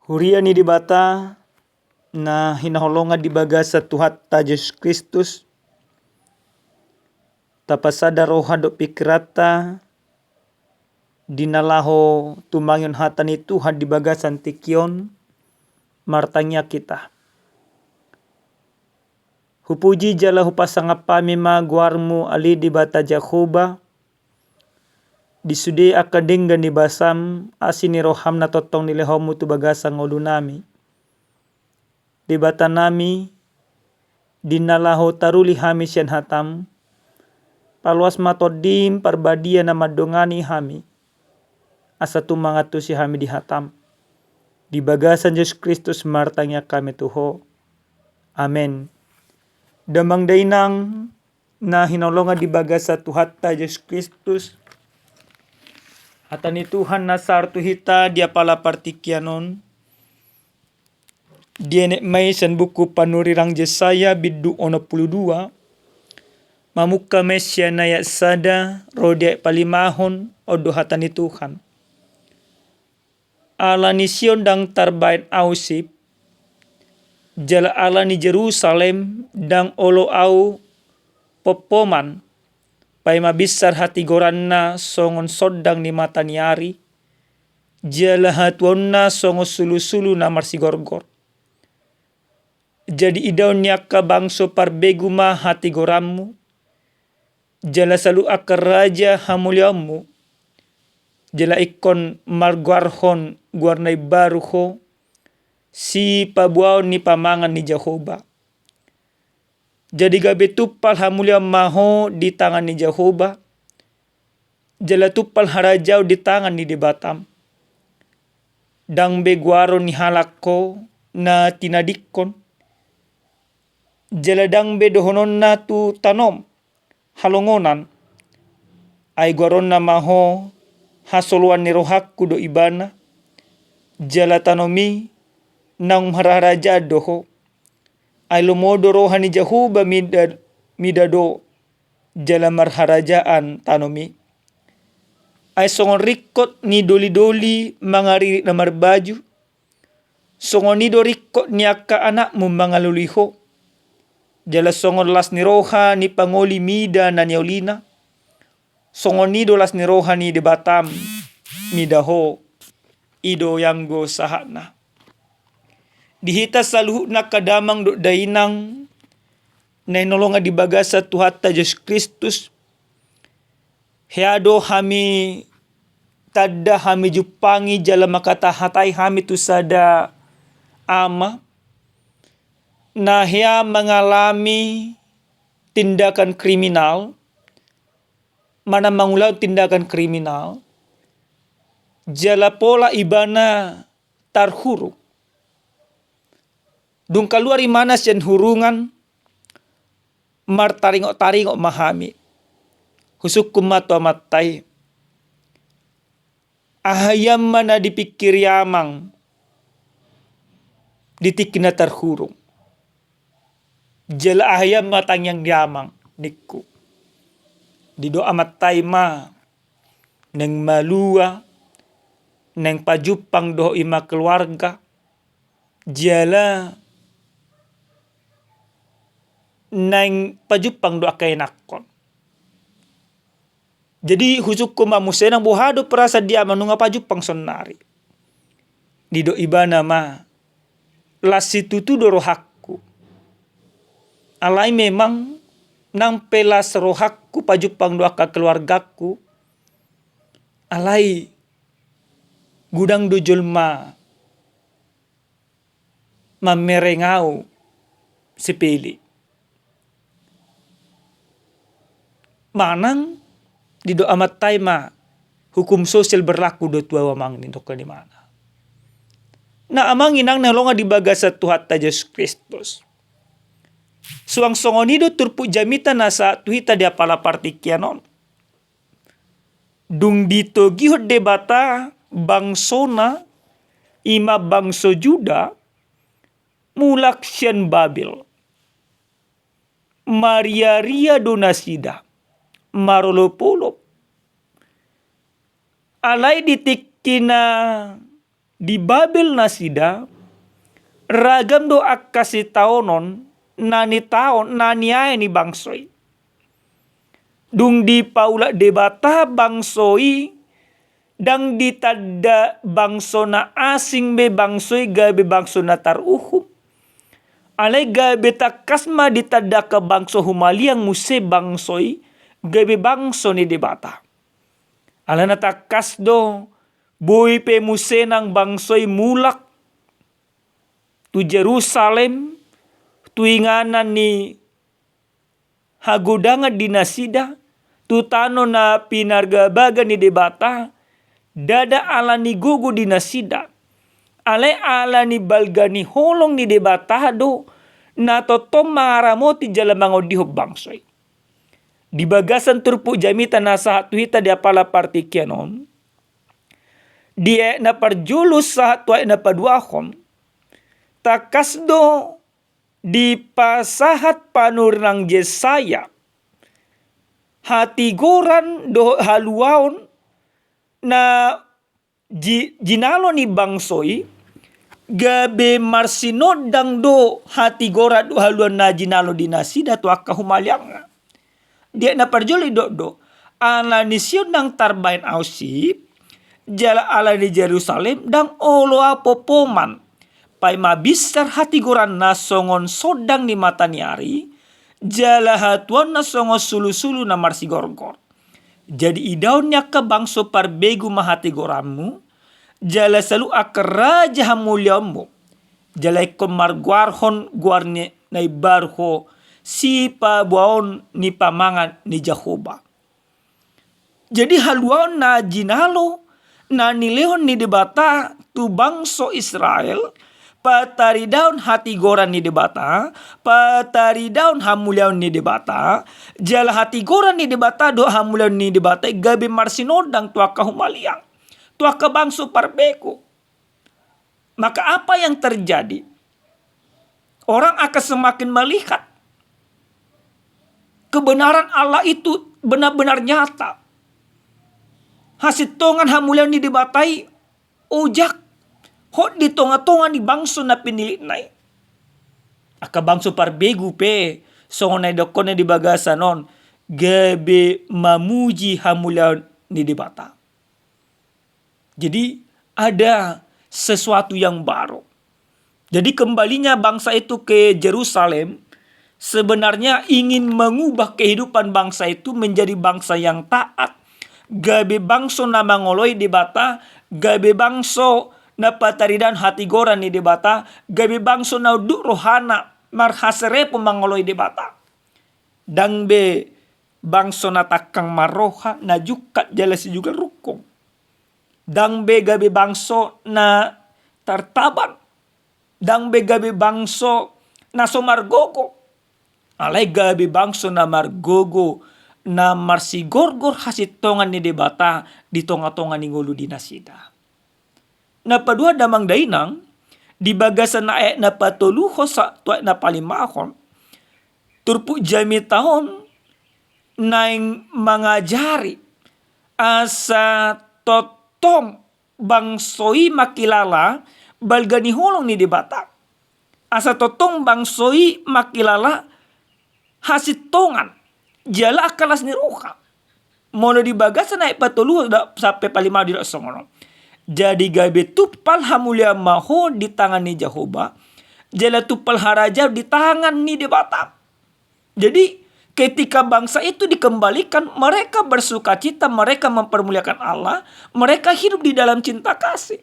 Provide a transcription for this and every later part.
Huria ni dibata na hinaholongan di baga sa Tuhan ta Jesus Kristus. Tapasada roha do pikirata dinalaho tumangyon hata ni Tuhan di baga santikyon martanya kita. Hupuji jala hupasangapami maguarmu ali di bata Jakoba. Disude akadenggan ni basam asini roham na totong nilehomu tu bagasa ngodu nami. Di bata nami dinalaho taruli hami sian hatam. Paluas matodim parbadia na madongani hami. Asa tumangatu si hami di hatam. Di bagasan Yesus Kristus martanya kami tuho. Amen. Damang dainang na hinolongan di bagasa Tuhan ta Yesus Kristus. Atani Tuhan nasartu hita dia pala partikyanon. Dia nek mai san buku panurirang Yesaya bidu 62. Mamuka mesya naya sada rodia palimahon odo hatani Tuhan. Ala ni Sion dang tarbain ausip. Jala ala ni Jerusalem dang olo au popoman. Pai mabisar hati goranna songon sodang ni mata niari. Jala hatuonna songo sulu-sulu na marsigorgor. Jadi idaun nyaka bangso parbegu ma hati gorammu. Jala salu akar raja hamulyamu. Jala ikon marguarhon guarnai baruho. Si pabuao ni pamangan ni Jehovah. Jadi gabe tupal hamulia maho di tangan ni Jehovah. Jala tupal harajau di tangan ni debatam. Dang beguaro ni halako na tinadikon. Jala dang bedohonon na tu tanom halongonan. Ay guaron na maho hasoluan ni rohakku do ibana. Jala tanomi nang hararaja doho. Ay lumodo rohani Jehovah midado jala marharajaan tanomi. Ay songon rikot ni doli-doli mangari na marbaju. Songon nido rikot ni akka anakmu mangaluliho. Jala songon las ni roha ni pangoli mida na niolina. Songon nido las ni roha ni debatam midaho ido yanggo sahana. Dihita saluhu na kadamang do dainang na inolonga di bagasa Tuhan ta Yesus Kristus. Heado hami tada hami jupangi jala makata hatai hami tu sada ama. Na hea mengalami tindakan kriminal. Mana mengulau tindakan kriminal. Jala pola ibana tarhuru. Dung kaluari mana sian hurungan martaringok-taringok mahami. Husuk kumato matai. Ahayam mana dipikir yamang. Ditikina tarhurung. Jala ahayam matang yang yamang. Niku. Dido amatai ma. Neng malua. Neng pajupang doh ima keluarga. Jala nang pajupang do akay nakon. Jadi husuk ko mamusenang buhado perasa dia manunga pajupang sonari. Dido ibana ma. Lasitu tu do rohakku. Alai memang nang pelas rohakku pajupang do aka keluargaku. Alai gudang do julma mamerengau sepele. Manang dido amat taima hukum sosial berlaku do tua wamang ni di mana. Na amang inang nalonga di bagasa Tuhan ta Yesus Kristus. Suang songonido turpu jamita nasa tuhita dia pala partikyanon. Dung dito gihot debata bangsona ima bangso Juda mulak sian Babil. Maria ria donasida. Marolopolop. Alai ditikina Di Babel nasida ragam do akasi taonon nani taon nani ay ni bangsoi. Dung di paula debata bangsoi dang ditada bangso na asing be bangsoi gabe bangso na taruhum. Alay gabe takasma ditada ka bangso humaliang muse bangsoi gabe bangso ni debata. Ala na takas do boy pe muse nang bangsoy mulak tu Jerusalem tu inganan ni hagodangan di nasida tu tano na pinargabaga ni debata dada ala ni gugu di nasida ale ala ni balga ni holong ni debata do na totom maramoti jalamango dihob bangsoy. Di bagasan turpu jamita nasa hatuhita di apala partikianon dia na parjulus sa tuay na paduahon takas do di pasahat panur ng Yesaya hatigoran do haluaon na jinalo ni bangsoy gabe marsinod dang do hatigora do haluan na jinalo dinasida to akahumalyang dia na parjuli do ala ni siyon ng tarbain ausip jala ala di Jerusalem dang olo apopoman pay mabisar hatigoran na songon sodang ni mataniari jala hatuan na songo sulu-sulu na marsigorgor. Jadi idaw niya ka bangso parbegu mahatigoranmu jala salu akaraja hamulyamu jala ikon marguarhon guarne na ibarho si pabuaon ni pamangan ni Jehovah. Jadi haluaon na jinalo na nilehon ni debata tu bangso Israel patari daun hati goran ni debata patari daun hamulyaon ni debata jala hati goran ni debata do hamulyaon ni debata gabe marsinodang tua kahumaliang tua ka bangso parbeko. Maka apa yang terjadi? Orang akan semakin melihat kebenaran Allah itu benar-benar nyata. Hasil tongan hamulian ni dibatai ojak hot di tonga-tonga ni bangso na pinilit nai. Aka bangso parbegu pe songonay dokone di bagasa non gabe mamuji hamulian ni dibata. Jadi ada sesuatu yang baru. Jadi kembalinya bangsa itu ke Jerusalem sebenarnya ingin mengubah kehidupan bangsa itu menjadi bangsa yang taat. Gabe bangso na mangoloy di bata, gabe bangso na pataridan hati goran ni di bata, gabe bangso na uduk rohana marhasere pemangoloy di bata. Dang be bangso na takang maroha na jukat jalasi juga rukong. Dang be gabe bangso na tartaban. Dang be gabe bangso na somargogo. Alay gabe bangso na margogo na marsigorgor hasit tongan ni debata di tonga-tonga ni ngulu dinasida. Na padua damang dainang di bagasan na na patuluho sa tuwa na palimahon turpu jami tahon naing mangajari asa totom bangsoi makilala balgani holong ni debata. Asa totong bangsoi makilala hasit tongan jala akalas ni ruka. Mono di bagasan naik patuluh sampai palima di songono. Jadi gabe tupal hamulia maho di tangan ni Jehovah. Jala tupal haraja di tangan ni debata. Jadi ketika bangsa itu dikembalikan, mereka bersuka cita, mereka mempermuliakan Allah, mereka hidup di dalam cinta kasih.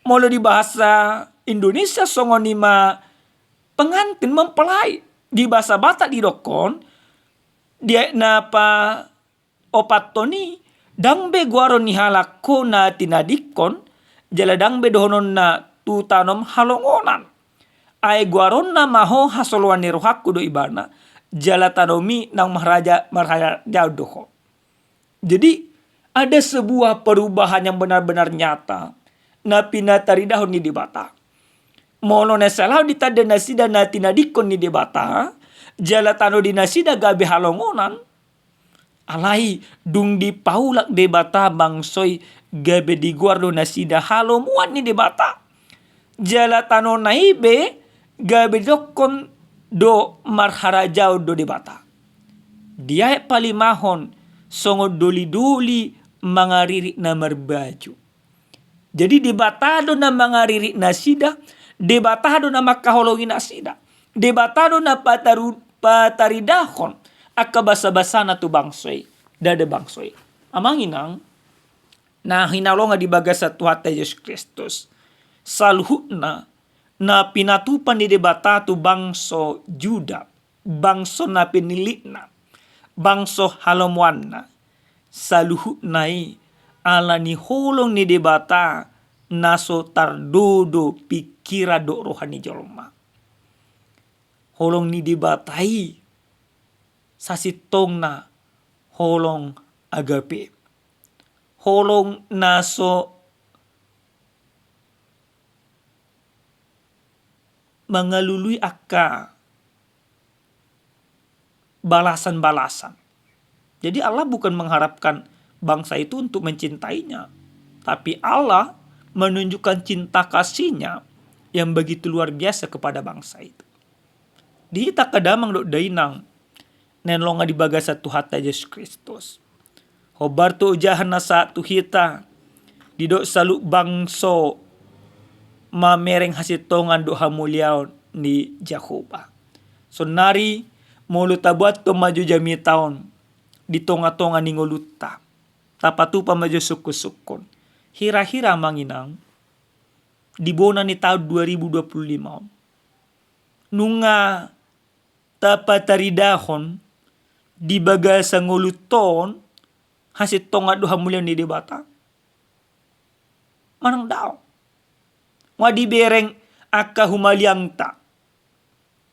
Mono di bahasa Indonesia songonima pengantin mempelai. Di bahasa Batak di dokon dia napa opat toni dangbe guaron ni halako na tinadikon jala dangbe dohonon na tutanom halongonan ay guaron na maho hasoluan ni rohakku do ibana jala tanomi nang maharaja doho. Jadi ada sebuah perubahan yang benar-benar nyata na pinataridahon ni dibata. Mono na salah ditada nasida na tinadikon ni dibata jala tano dinasida gabe halongonan alai dung di paulak debata bangsoy gabe di guardo na sida halo muan ni debata. Jala tano naibe gabe dokon do marharajao do debata. Dia palimahon songo doli-doli mangariri na marbaju. Jadi debatado na mangariri na sida, debatado na makaholongi na sida, debatado na pataridahon akabasa-basa na tu bangsoy, dada bangsoy. Amang inang, na hinalonga di baga sa Tuhan Yesus Kristus, saluhutna na pinatupan ni debata tu bangso Juda, bangso na pinilit na, bangso halamuan na, saluhutnai ala ni holong ni debata naso tardodo pikira do rohani jolma. Holong ni debatai sasitong na holong agape. Holong naso mengalului akka balasan-balasan. Jadi Allah bukan mengharapkan bangsa itu untuk mencintainya, tapi Allah menunjukkan cinta kasihnya yang begitu luar biasa kepada bangsa itu. Di hita kadamang do dainang nenlonga di bagasa Tuhan Yesus Kristus. Hobar tu ujahan na sa tuhita di do salu bangso mamereng hasitongan do hamuliaw ni Jehovah. So nari mulu tabuat to maju jami taon di tonga-tonga ni nguluta. Tapatu pa maju suku-sukun. Hira-hira manginang di bona ni tahun 2025. Nunga tapataridahon di bagasa nguluton hasit tonga do hamuliaw ni debata. Manang daw. Wadi bereng aka humaliang ta.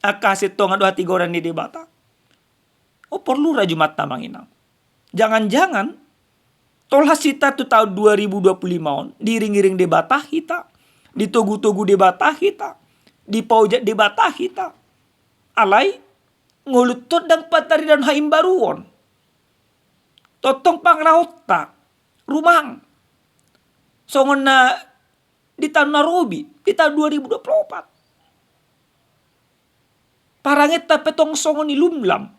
Aka hasit tonga do hati goran ni debata. O perlu rajumat tamang inang. Jangan-jangan tol hasita tu tahun 2025 diring-iring debata kita. Ditugu-tugu debata kita. Dipaujat debata kita. Alai ngulutot dan patari dan haimbaruon. Totong pangrahota. Rumang. Songon na di tahun Narobi. Di tahun 2024. Parangit tapetong songon ilumlam.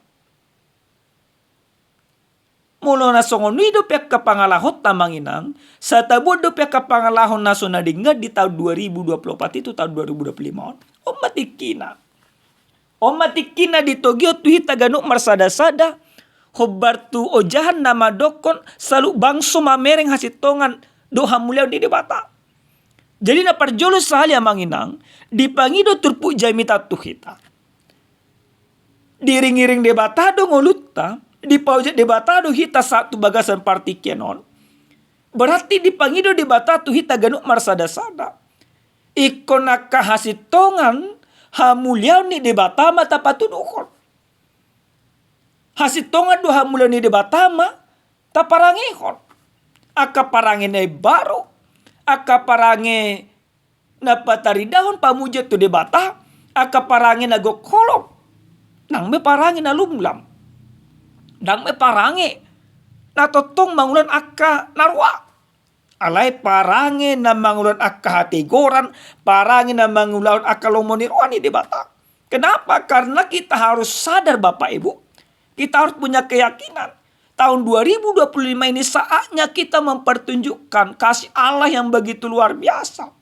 Mulo na songon ni do pek kapangalahot tamanginang. Sa tabo do pek kapangalahon na sonadingad di tahun 2024 itu tahun 2025. O matikina. O matikina di Togyo tuhita ganuk marsada-sada. Hobar tu ojahan nama dokon salu bangso mamereng hasitongan do hamuliaw di debata. Jadi na parjolo sahali amanginang dipangido turpu jamita tuhita. Diring-iring debata do ngolutta. Dipaujat debata do hita satu bagasan partikenon. Berarti dipangido debata tu hita ganuk marsada-sada. Ikon hasitongan hamuliaw ni debata mata patudukon. Hasitongan do hamuliaw ni debata ma taparangihon. Aka parangi na baru. Aka parangi na pataridahon pamujat tu debata. Aka parangi na gokolok. Nang me parangi na lumlam. Nang me parangi na totong mangulan akka narwa. Alay parangi na mangulan akka hatigoran. Parangi na mangulan akka lomoniruan di debata. Kenapa? Karena kita harus sadar Bapak Ibu. Kita harus punya keyakinan. Tahun 2025 ini saatnya kita mempertunjukkan kasih Allah yang begitu luar biasa.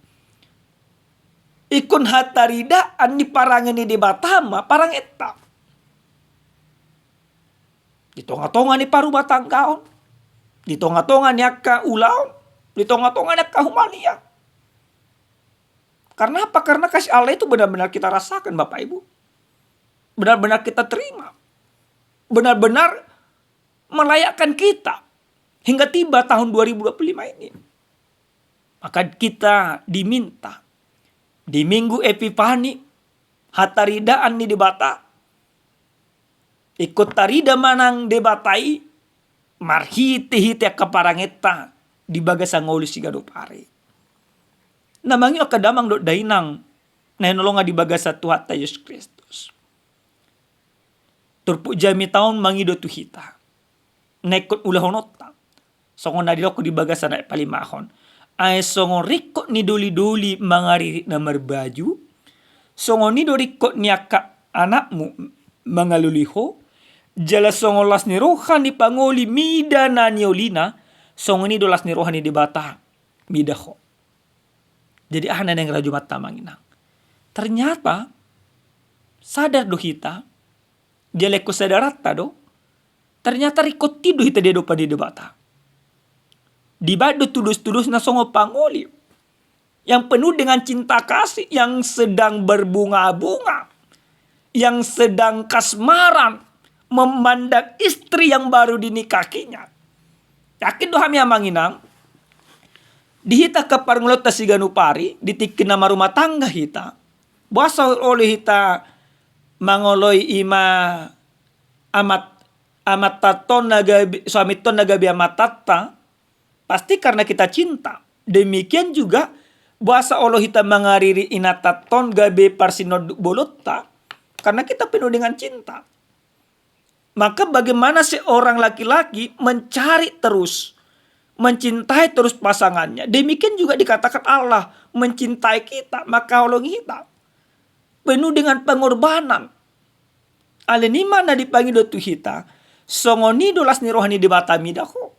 Ikun hataridaan ni parangi ni debata ma parang eta. Di tonga-tonga ni paru batangkaon. Di tonga-tonga ni akka ulaon. Di tonga-tonga ni akka humalia. Karena apa? Karena kasih Allah itu benar-benar kita rasakan Bapak Ibu. Benar-benar kita terima. Benar-benar melayakkan kita. Hingga tiba tahun 2025 ini. Maka kita diminta. Di minggu Epifani. Hataridaan ni debata. Ikut tarida manang debatai marhiti-hiti kaparangeta di bagasang ngolus si gadopare. Namangyo kadamang do dainang nahinolonga di bagasa Tuhan Yesus Kristus. Turpu jami taon mangido tuhita. Nekot ulahonota. Songo nadiloko di bagasana palimahon. Ay songo rikko ni doli-doli mangariri na merbaju. Songo ni dorikko ni akka anakmu mangaluliho. Jala songo las ni rohan ni pangoli mida na niolina. Songo ni dolas ni rohan ni dibata midaho. Jadi ahna yang raju mata manginang. Ternyata sadar do hita. Jaleko sadarata do. Ternyata rikko tido hita dia dopa di debata. Dibado tulus-tulus na songo pangoli. Yang penuh dengan cinta kasih. Yang sedang berbunga-bunga. Yang sedang kasmaran. Memandang istri yang baru dinikahinya. Yakin do hami amanginang. Dihita kaparngulot ta siganupari. Ditikin nama rumah tangga hita. Basa oleh hita. Mangoloy ima. Amat taton suami ton nagabi amatata. Pasti karena kita cinta. Demikian juga bahasa Allah kita mengariri inataton gabe parsinod bolota. Karena kita penuh dengan cinta. Maka bagaimana seorang laki-laki mencari terus. Mencintai terus pasangannya. Demikian juga dikatakan Allah mencintai kita. Maka Allah kita. Penuh dengan pengorbanan. Aleni mana dipanggil dotu kita. Songoni dolas ni rohani di batamidaho.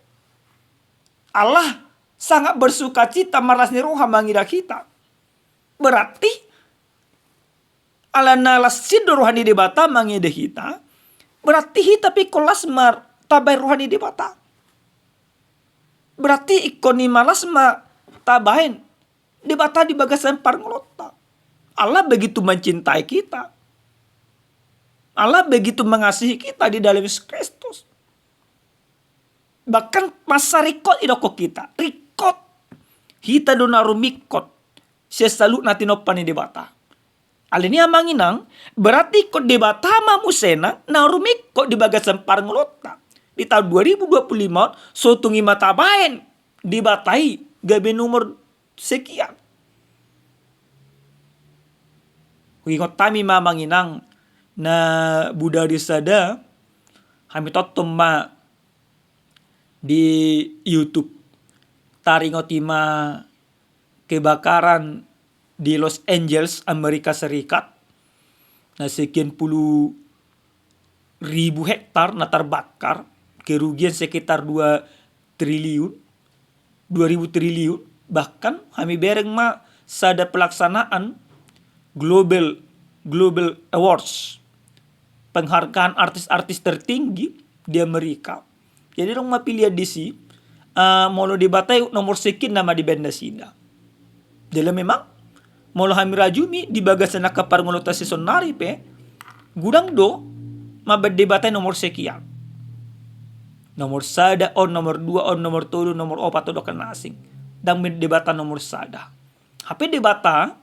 Allah sangat bersuka cita maras ni roha mangira kita. Berarti ala nalas sido rohani di bata mangide kita. Berarti hita pikolas mar tabay rohani di bata. Berarti ikoni malas ma tabain di bata di bagasan parngolota. Allah begitu mencintai kita. Allah begitu mengasihi kita di dalam Yesus Kristus. Bahkan masa rikot idoko kita. Rikot. Hita donarumikot. Sesalu natinopan di debata. Alini amanginang. Berarti kod debata mamusena. Narumikot di bagasan parngolota. Di tahun 2025. Sotungi matabain. Dibatai. Gabi nomor sekian. Ingot kami mamanginang. Na budari sada. Kami totom ma. Di YouTube taringotima kebakaran di Los Angeles, Amerika Serikat. Nah sekian puluh ribu hektar na terbakar. Kerugian sekitar 2 triliun. 2000 triliun. Bahkan kami bereng ma sada pelaksanaan Global Awards. Penghargaan artis-artis tertinggi di Amerika. Jadi dong mapilih DC molo dibatai nomor sekian nama di benda sida. Jadi memang molo hami rajumi di bagasan nakaparngolota sesonari pe gudang do mabad dibatai nomor sekian. Nomor sada on, nomor 2 on, nomor 3, nomor 4 do kan asing. Dan debata nomor sada. Hape debata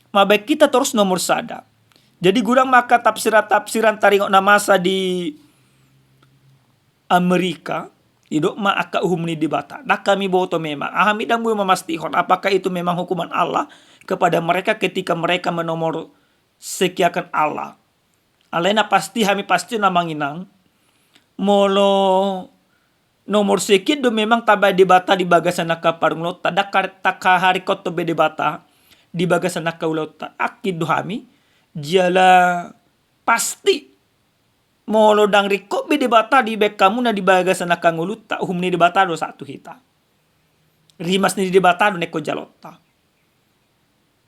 mabek kita terus nomor sada. Jadi gudang maka tafsiran taringok na masa di Amerika idok ma aka uhumni dibata. Nak kami boto memang. Ahami dan bu memastihon apakah itu memang hukuman Allah kepada mereka ketika mereka menomor sekiakan Allah. Alena pasti kami pasti namanginang. Molo nomor sekian do memang tabay dibata di bagasan nakaparnglot. Taka hari koto be dibata di bagasan nakaulot. Akid do kami jala pasti. Molo dang riko be debata di bek kamu na di bagasan nakangulut ta uhum ni debata do satu hita. Rimas ni debata do neko jalota.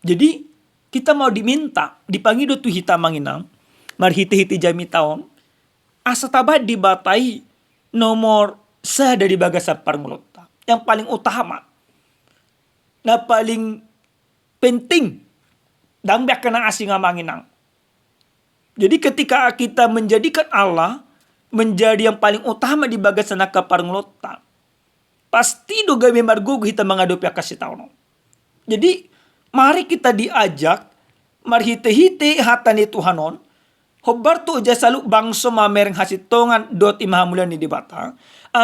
Jadi kita mau diminta dipanggil do tu hita manginang marhiti-hiti jami taon asa tabad dibatai nomor sa dari bagasan parngulota. Yang paling utama na paling penting dang bek kana asing manginang. Jadi ketika kita menjadikan Allah menjadi yang paling utama di bagasan nakaparngolota, pasti do gawe margogo kita mengadopi kasih taon. Jadi mari kita diajak marhite-hite hatan ni Tuhanon, hobar tu aja salu bangso mamereng hasitongan dot imahamulan ni dibata,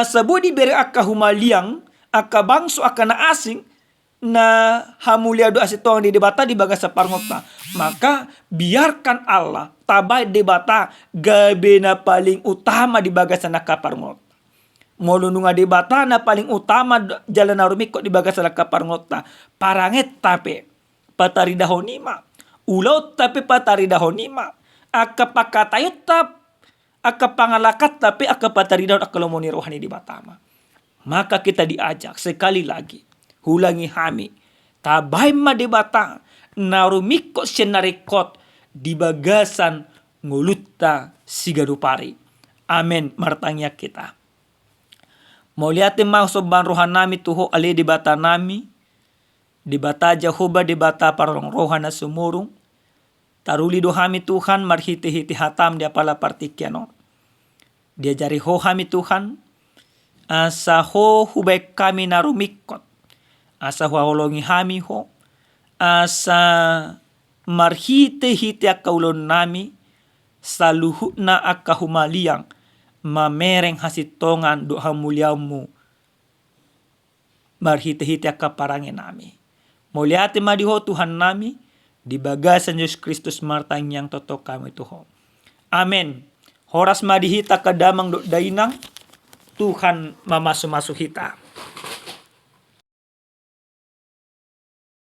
sabo di bere akka humaliang akka bangso akka na asing na hamulia do asitongan di debata di bagasan parngolota. Maka biarkan Allah tabay debata gabe na paling utama di bagasan nakaparngolota. Molununga di batana paling utama jalan narumiko di bagas ala kaparngota. Paranget tape patari dahonima. Ulaut tapi patari dahonima. Aka pakatayot tap. Aka pangalakat tapi aka patari dahon akalomoni rohani di batama. Maka kita diajak sekali lagi. Hulangi hami. Tabay ma di bata. Narumiko senarikot di bagasan ngulutta sigadupari. Amen. Martangya kita. Mau lihat mau soban rohan nami tuho ali di bata nami. Di bata Jehovah di bata parong rohana sumurung. Taruli dohami Tuhan marhiti-hiti hatam dia pala partikiano. Dia jari ho hami Tuhan. Asa ho hubek kami narumikot. Asa ho holongi hami ho. Asa marhiti-hiti akaulon nami. Saluhut na akahumaliang. Mamereng hasitongan doha muliamu. Marhiti-hiti akaparangin nami. Muliati madiho Tuhan nami. Di bagasan Yesus Kristus martang yang totok kami tuho. Amen. Horas madihita kadamang do dainang. Tuhan mamasu-masu hita.